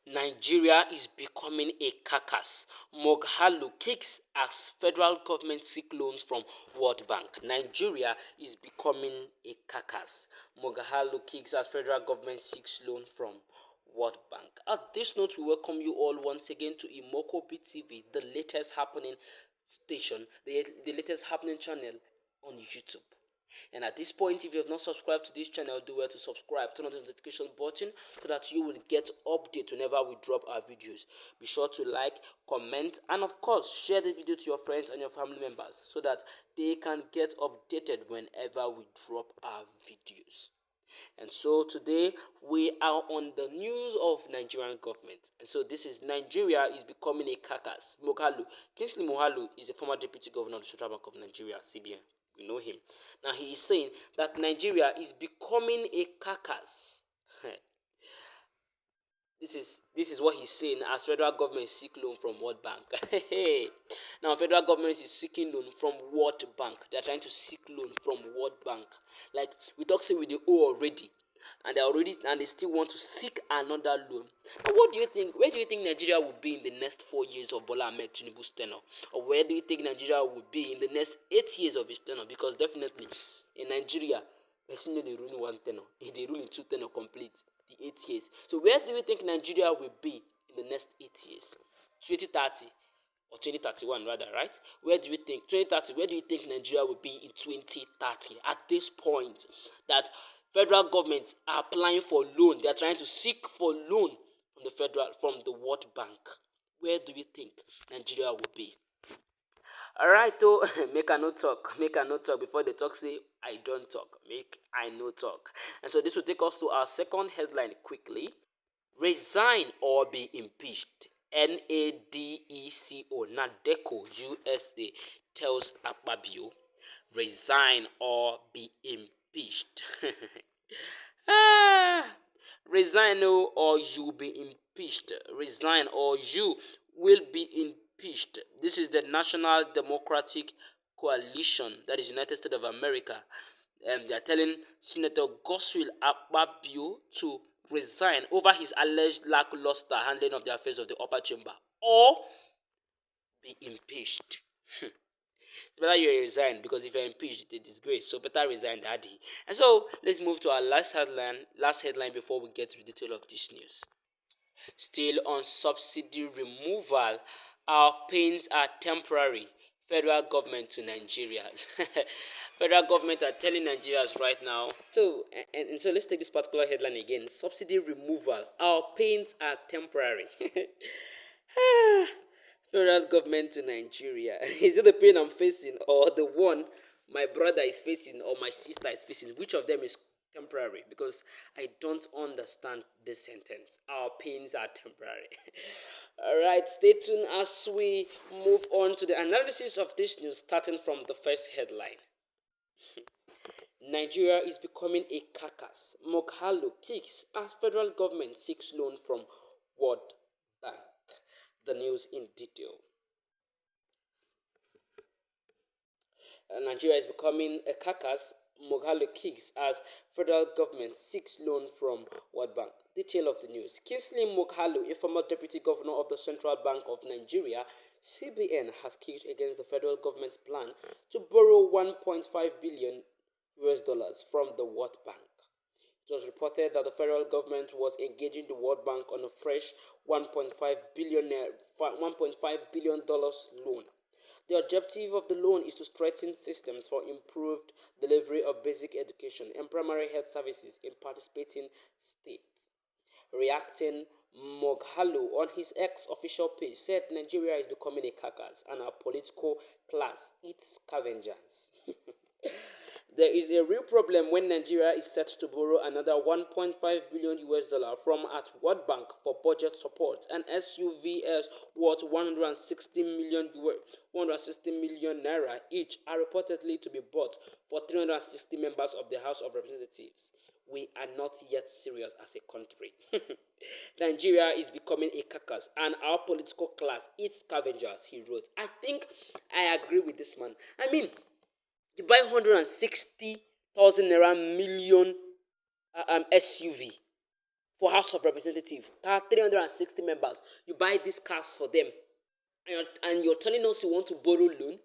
Nigeria is becoming a carcass. Moghalu kicks as federal government seek loans from World Bank. Nigeria is becoming a carcass. Moghalu kicks as federal government seeks loan from World Bank. At this note, we welcome you all once again to Imoko BTV, the latest happening station, the latest happening channel on YouTube. And at this point, if you have not subscribed to this channel, do well to subscribe, turn on the notification button so that you will get updates whenever we drop our videos. Be sure to like, comment, and of course share the video to your friends and your family members so that they can get updated whenever we drop our videos. And so today we are on the news of Nigerian government. And so this is Nigeria is becoming a carcass. Kingsley Moghalu is a former deputy governor of the Central Bank of Nigeria, CBN. We know him. Now he is saying that Nigeria is becoming a carcass. This is what he's saying as federal government seek loan from World Bank. Now federal government is seeking loan from World Bank. They are trying to seek loan from World Bank. Like we talk say with the O already. And they still want to seek another loan. Now, what do you think? Where do you think Nigeria will be in the next 4 years of Bola Ahmed Tinubu's tenure? Or where do you think Nigeria will be in the next 8 years of his tenure? Because definitely in Nigeria, person no dey rule in one tenure. They rule in 2 tenure complete the 8 years. So where do you think Nigeria will be in the next 8 years? 2030 or 2031 rather, right? Where do you think 2030? Where do you think Nigeria will be in 2030? At this point, that federal government are applying for loan. They are trying to seek for loan from the World Bank. Where do you think Nigeria will be? Alright, oh, make I no talk before they talk say I don't talk. Make I no talk. And so this will take us to our second headline quickly. Resign or be impeached. NADECO, NADECO USA tells Akpabio, resign or be impeached. Resign or you be impeached. Resign or you will be impeached. This is the National Democratic Coalition, that is United States of America. They are telling Senator Godswill Akpabio to resign over his alleged lackluster handling of the affairs of the upper chamber or be impeached. It's better you resign, because if you're impeached, it's a disgrace. So better resign, daddy. And so let's move to our last headline before we get to the detail of this news. Still on subsidy removal, our pains are temporary. Federal government to Nigerians. Federal government are telling Nigerians right now. So so let's take this particular headline again. Subsidy removal, our pains are temporary. Federal government to Nigeria. Is it the pain I'm facing or the one my brother is facing or my sister is facing? Which of them is temporary? Because I don't understand this sentence. Our pains are temporary. Alright, stay tuned as we move on to the analysis of this news, starting from the first headline. Nigeria is becoming a carcass. Moghalu kicks as federal government seeks loan from World Bank. The news in detail. Nigeria is becoming a carcass. Moghalu kicks as federal government seeks loan from World Bank. Detail of the news. Kingsley Moghalu, a former deputy governor of the Central Bank of Nigeria, CBN, has kicked against the federal government's plan to borrow $1.5 billion from the World Bank. It was reported that the federal government was engaging the World Bank on a fresh $1.5 billion loan. The objective of the loan is to strengthen systems for improved delivery of basic education and primary health services in participating states. Reacting, Moghalu on his ex-official page said Nigeria is becoming a carcass and our political class eats scavengers. There is a real problem when Nigeria is set to borrow another $1.5 billion from at World Bank for budget support, and SUVs worth 160 million naira each are reportedly to be bought for 360 members of the House of Representatives. We are not yet serious as a country. Nigeria is becoming a carcass and our political class eats scavengers, he wrote. I think I agree with this man. I mean, you buy 160,000 naira million SUV for House of Representatives. 360 members. You buy these cars for them, and you're telling us you want to borrow loan.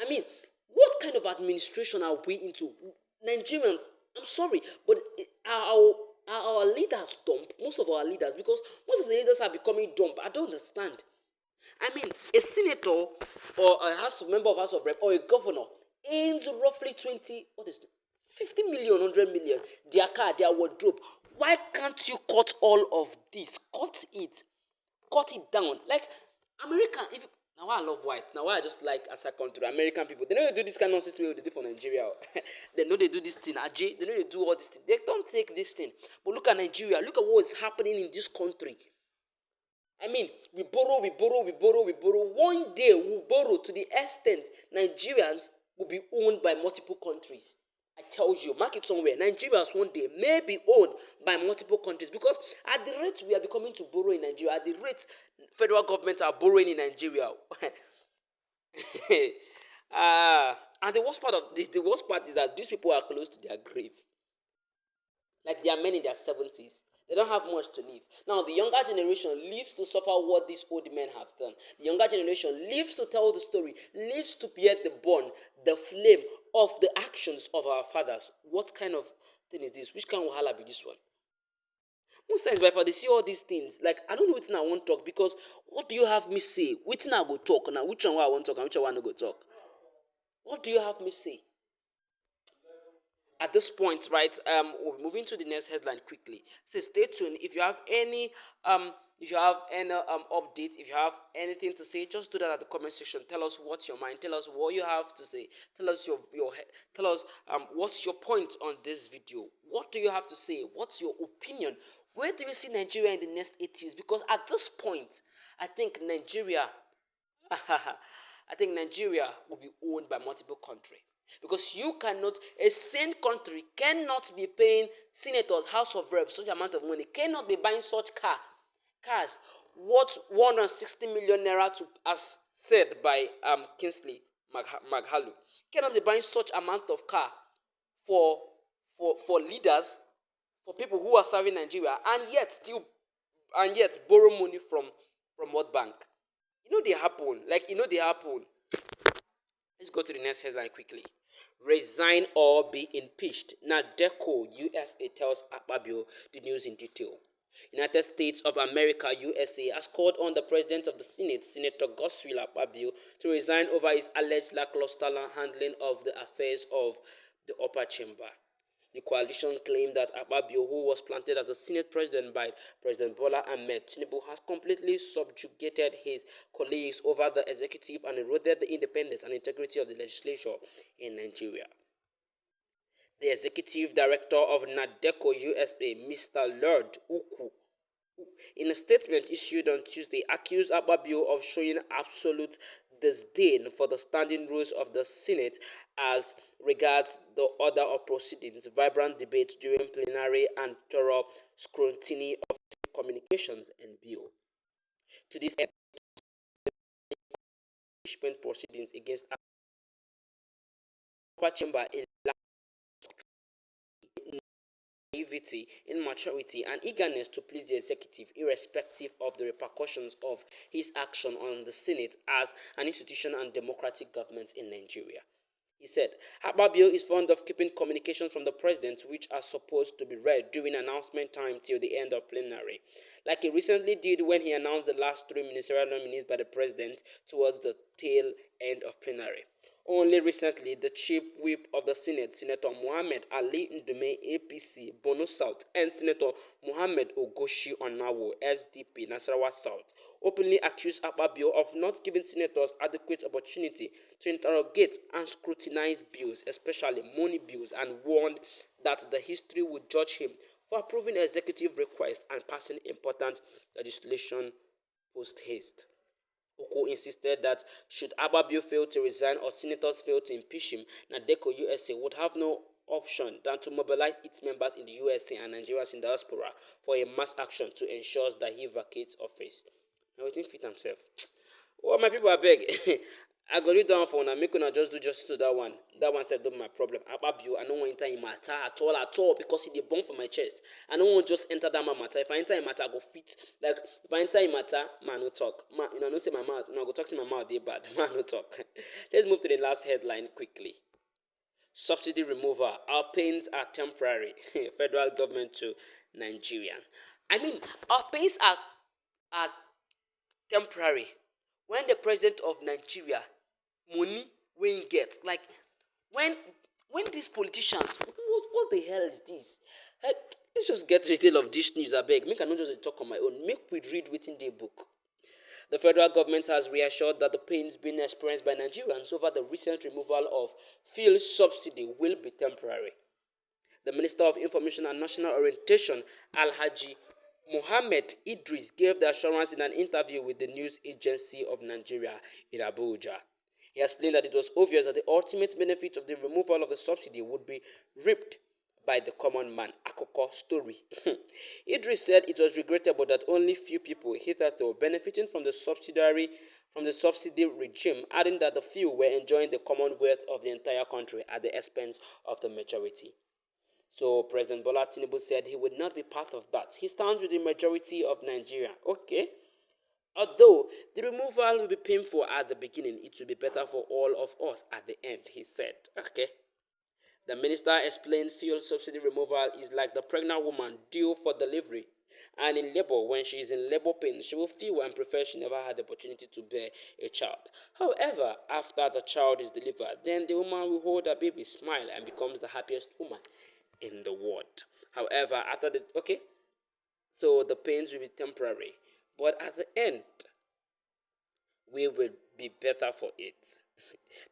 I mean, what kind of administration are we into? Nigerians, I'm sorry, but are our leaders dumb? Most of our leaders, because most of the leaders are becoming dumb. I don't understand. I mean, a senator or a member of House of Rep or a governor earns roughly 20, what is it, 50 million, 100 million, their car, their wardrobe. Why can't you cut all of this? Cut it down. Like American, if you, now why I love white, now why I just like as a country, American people, they know they do this kind of nonsense way they do for Nigeria. They know they do this thing, Ajay, they know they do all this thing. They don't take this thing. But look at Nigeria, look at what is happening in this country. I mean, we borrow. One day we'll borrow to the extent Nigerians will be owned by multiple countries. I tell you, mark it somewhere. Nigerians one day may be owned by multiple countries, because at the rate we are becoming to borrow in Nigeria, at the rate federal governments are borrowing in Nigeria. And the worst part is that these people are close to their grave. Like there are men in their 70s. They don't have much to live. Now, the younger generation lives to suffer what these old men have done. The younger generation lives to tell the story, lives to bear the burn, the flame of the actions of our fathers. What kind of thing is this? Which kind of wahala be this one? Most times, if I see all these things, like, I don't know which one I want to talk, because what do you have me say? Which one I go talk now? Which one I want to talk and which one I want to go talk? What do you have me say? At this point, right, we'll be moving to the next headline quickly. So stay tuned. If you have any update, if you have anything to say, just do that at the comment section. Tell us what's your mind. Tell us what you have to say. Tell us what's your point on this video. What do you have to say? What's your opinion? Where do you see Nigeria in the next 8 years? Because at this point, I think Nigeria will be owned by multiple countries. Because a sane country cannot be paying senators, House of Reps, such amount of money, cannot be buying such cars worth 160 million naira, to, as said by Kingsley Maghalu, cannot be buying such amount of car for leaders, for people who are serving Nigeria, and yet borrow money from what bank? They happen. Let's go to the next headline quickly. Resign or be impeached. NADECO USA tells Akpabio the news in detail. United States of America USA has called on the President of the Senate, Senator Godswill Akpabio, to resign over his alleged lackluster handling of the affairs of the upper chamber. The coalition claimed that Akpabio, who was planted as the Senate President by President Bola Ahmed Tinubu, has completely subjugated his colleagues over the executive and eroded the independence and integrity of the legislature in Nigeria. The executive director of NADECO USA, Mr. Lord Uku, in a statement issued on Tuesday, accused Akpabio of showing absolute disdain for the standing rules of the Senate as regards the order of proceedings, vibrant debate during plenary, and thorough scrutiny of communications and bill. To this end, impeachment proceedings against upper chamber in naivety, immaturity, and eagerness to please the executive, irrespective of the repercussions of his action on the Senate as an institution and democratic government in Nigeria. He said, Akpabio is fond of keeping communications from the president, which are supposed to be read during announcement time till the end of plenary, like he recently did when he announced the last 3 ministerial nominees by the president towards the tail end of plenary. Only recently, the chief whip of the Senate, Senator Mohammed Ali Ndume, APC, Borno South, and Senator Mohammed Ogoshi Onawo, SDP, Nasarawa South, openly accused Akpabio of not giving senators adequate opportunity to interrogate and scrutinize bills, especially money bills, and warned that the history would judge him for approving executive requests and passing important legislation post-haste. Oko insisted that should Akpabio fail to resign or senators fail to impeach him, NADECO USA would have no option than to mobilize its members in the USA and Nigerians in diaspora for a mass action to ensure that he vacates office. Now, he fit himself. Well, my people, I beg. I go read down for una, make una just do justice to that one. That one said, not my problem. Ababio, I don't want to enter in matter at all, because it dey burn for my chest. I don't want just enter that man matter. If I enter in matter, I go fit. Like, if I enter in matter, man, no talk. Man, no say my mouth, go talk to my mouth, they bad. Man, no talk. Let's move to the last headline quickly. Subsidy removal. Our pains are temporary. Federal government to Nigerian. I mean, our pains are temporary. When the president of Nigeria money wey him get, like when when these politicians, what the hell is this? Like, let's just get detail of this news abeg, make I no just dey talk on my own, make we read wetin dey book. The federal government has reassured that the pains being experienced by Nigerians over the recent removal of fuel subsidy will be temporary. The Minister of Information and National Orientation, Alhaji Mohammed Idris, gave the assurance in an interview with the news agency of Nigeria in Abuja. He explained that it was obvious that the ultimate benefit of the removal of the subsidy would be reaped by the common man. Akoko story. Idris said it was regrettable that only few people hitherto benefiting from the subsidy regime, adding that the few were enjoying the commonwealth of the entire country at the expense of the majority. So President Bola Tinubu said he would not be part of that. He stands with the majority of Nigeria. Okay. Although the removal will be painful at the beginning, it will be better for all of us at the end, he said. Okay. The minister explained fuel subsidy removal is like the pregnant woman due for delivery. And in labor, when she is in labor pain, she will feel and prefer she never had the opportunity to bear a child. However, after the child is delivered, then the woman will hold her baby, smile, and becomes the happiest woman in the world. However, so the pains will be temporary, but at the end, we will be better for it.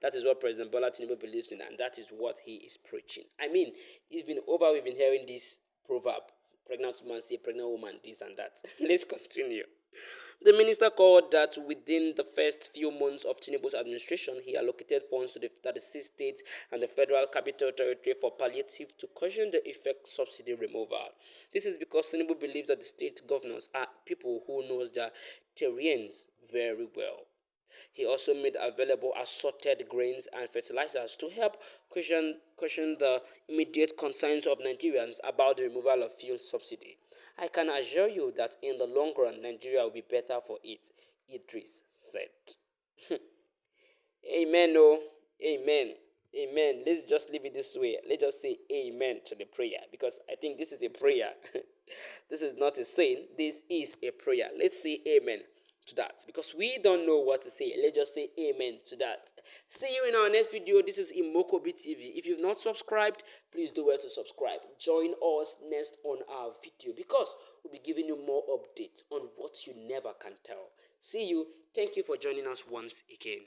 That is what President Bola Tinubu believes in, and that is what he is preaching. I mean, we've been hearing this proverb: pregnant woman say pregnant woman this and that. Let's continue. The minister called that within the first few months of Tinubu's administration, he allocated funds to the 36 states and the Federal Capital Territory for palliative to cushion the effect subsidy removal. This is because Tinubu believes that the state governors are people who knows their terrains very well. He also made available assorted grains and fertilizers to help cushion the immediate concerns of Nigerians about the removal of fuel subsidy. I can assure you that in the long run, Nigeria will be better for it, Idris said. Amen, oh, amen, amen. Let's just leave it this way. Let's just say amen to the prayer, because I think this is a prayer. This is not a saying, this is a prayer. Let's say amen to that, because we don't know what to say. Let's just say amen to that. See you in our next video. This is Imokobi TV. If you've not subscribed, please do well to subscribe. Join us next on our video, because we'll be giving you more updates on what you never can tell. See you. Thank you for joining us once again.